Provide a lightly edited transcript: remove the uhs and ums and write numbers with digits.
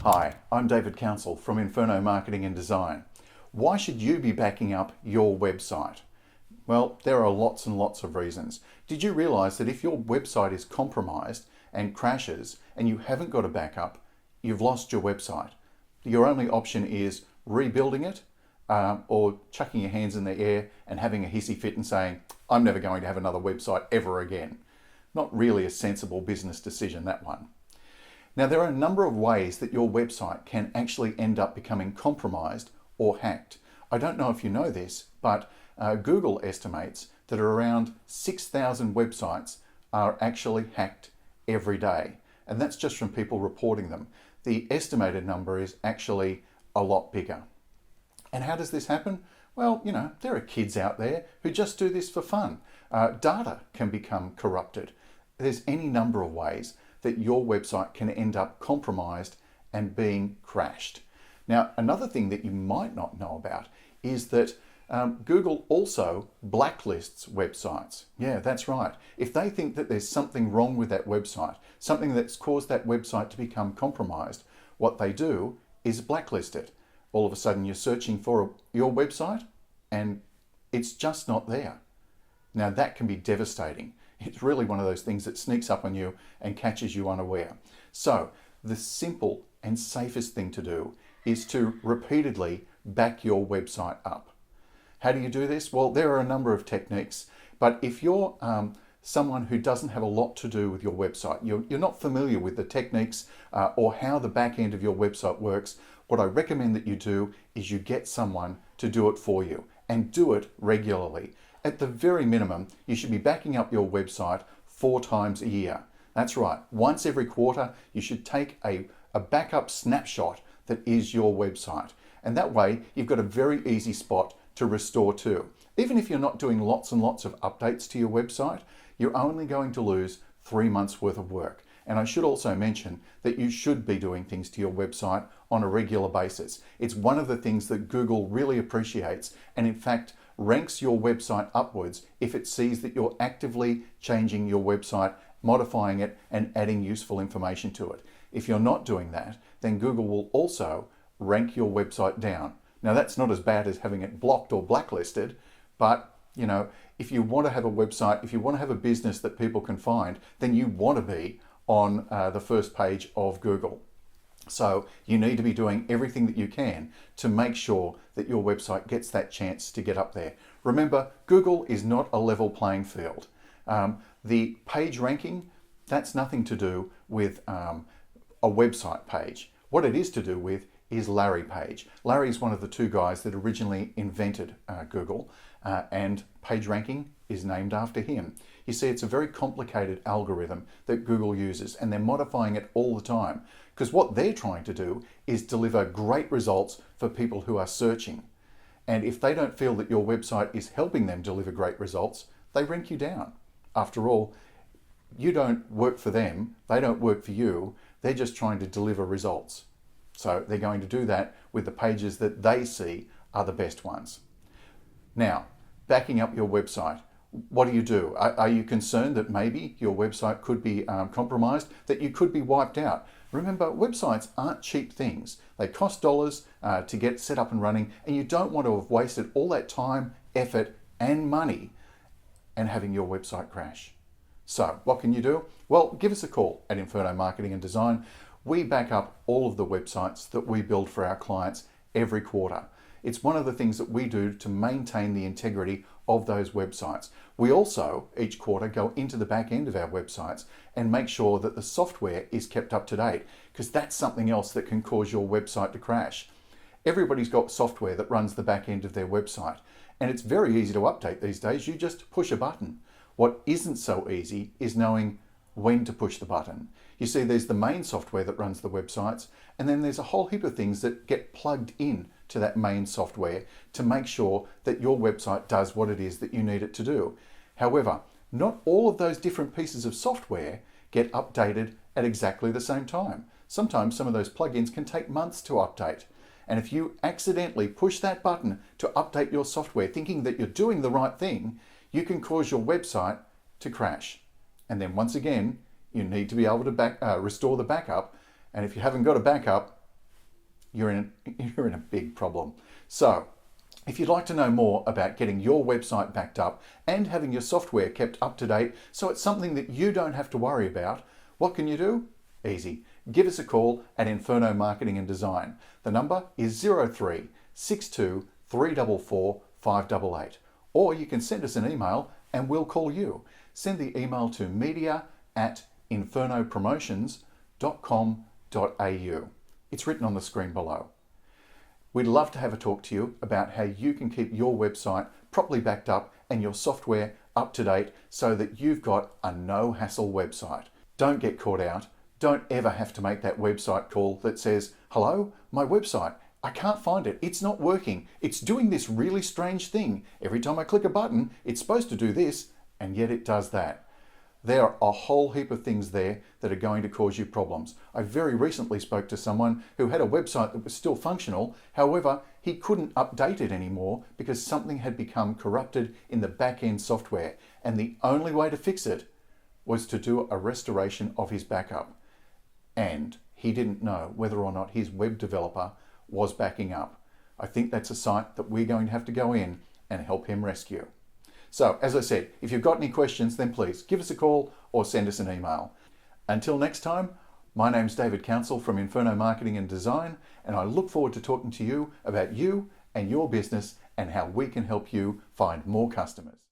Hi, I'm David Council from Inferno Marketing and Design. Why should you be backing up your website? Well, there are lots and lots of reasons. Did you realize that if your website is compromised and crashes and you haven't got a backup, you've lost your website? Your only option is rebuilding it or chucking your hands in the air and having a hissy fit and saying, I'm never going to have another website ever again. Not really a sensible business decision, that one. Now, there are a number of ways that your website can actually end up becoming compromised or hacked. I don't know if you know this, but Google estimates that around 6,000 websites are actually hacked every day. And that's just from people reporting them. The estimated number is actually a lot bigger. And how does this happen? Well, there are kids out there who just do this for fun. Data can become corrupted. There's any number of ways that your website can end up compromised and being crashed. Now, another thing that you might not know about is that Google also blacklists websites. Yeah, that's right. If they think that there's something wrong with that website, something that's caused that website to become compromised, what they do is blacklist it. All of a sudden you're searching for your website and it's just not there. Now that can be devastating. It's really one of those things that sneaks up on you and catches you unaware. So the simple and safest thing to do is to repeatedly back your website up. How do you do this? Well, there are a number of techniques, but if you're someone who doesn't have a lot to do with your website, you're not familiar with the techniques or how the back end of your website works, what I recommend that you do is you get someone to do it for you and do it regularly. At the very minimum, you should be backing up your website 4 times a year. That's right, once every quarter, you should take a backup snapshot that is your website. And that way, you've got a very easy spot to restore to. Even if you're not doing lots and lots of updates to your website, you're only going to lose 3 months worth of work. And I should also mention that you should be doing things to your website on a regular basis. It's one of the things that Google really appreciates and in fact ranks your website upwards if it sees that you're actively changing your website, modifying it and adding useful information to it. If you're not doing that, then Google will also rank your website down. Now that's not as bad as having it blocked or blacklisted, but if you want to have a website, if you want to have a business that people can find, then you want to be on the first page of Google. So you need to be doing everything that you can to make sure that your website gets that chance to get up there. Remember, Google is not a level playing field. The page ranking, that's nothing to do with a website page. What it is to do with is Larry Page. Larry is one of the 2 guys that originally invented Google, and page ranking is named after him. You see, it's a very complicated algorithm that Google uses, and they're modifying it all the time, because what they're trying to do is deliver great results for people who are searching. And if they don't feel that your website is helping them deliver great results, they rank you down. After all, you don't work for them, they don't work for you, they're just trying to deliver results. So they're going to do that with the pages that they see are the best ones. Now, backing up your website, what do? Are you concerned that maybe your website could be compromised, that you could be wiped out? Remember, websites aren't cheap things. They cost dollars to get set up and running, and you don't want to have wasted all that time, effort, and money and having your website crash. So what can you do? Well, give us a call at Inferno Marketing and Design. We back up all of the websites that we build for our clients every quarter. It's one of the things that we do to maintain the integrity of those websites. We also, each quarter, go into the back end of our websites and make sure that the software is kept up to date, because that's something else that can cause your website to crash. Everybody's got software that runs the back end of their website, and it's very easy to update these days. You just push a button. What isn't so easy is knowing when to push the button. You see, there's the main software that runs the websites, and then there's a whole heap of things that get plugged in to that main software to make sure that your website does what it is that you need it to do. However, not all of those different pieces of software get updated at exactly the same time. Sometimes some of those plugins can take months to update. And if you accidentally push that button to update your software thinking that you're doing the right thing, you can cause your website to crash. And then once again, you need to be able to restore the backup. And if you haven't got a backup, you're in a big problem. So, if you'd like to know more about getting your website backed up and having your software kept up to date so it's something that you don't have to worry about, what can you do? Easy. Give us a call at Inferno Marketing and Design. The number is 03 62 344 588. Or you can send us an email and we'll call you. Send the email to media@infernopromotions.com.au. It's written on the screen below. We'd love to have a talk to you about how you can keep your website properly backed up and your software up to date so that you've got a no-hassle website. Don't get caught out. Don't ever have to make that website call that says, "Hello, my website. I can't find it. It's not working. It's doing this really strange thing. Every time I click a button, it's supposed to do this, and yet it does that." There are a whole heap of things there that are going to cause you problems. I very recently spoke to someone who had a website that was still functional. However, he couldn't update it anymore because something had become corrupted in the back-end software. And the only way to fix it was to do a restoration of his backup. And he didn't know whether or not his web developer was backing up. I think that's a site that we're going to have to go in and help him rescue. So, as I said, if you've got any questions, then please give us a call or send us an email. Until next time, my name's David Council from Inferno Marketing and Design, and I look forward to talking to you about you and your business and how we can help you find more customers.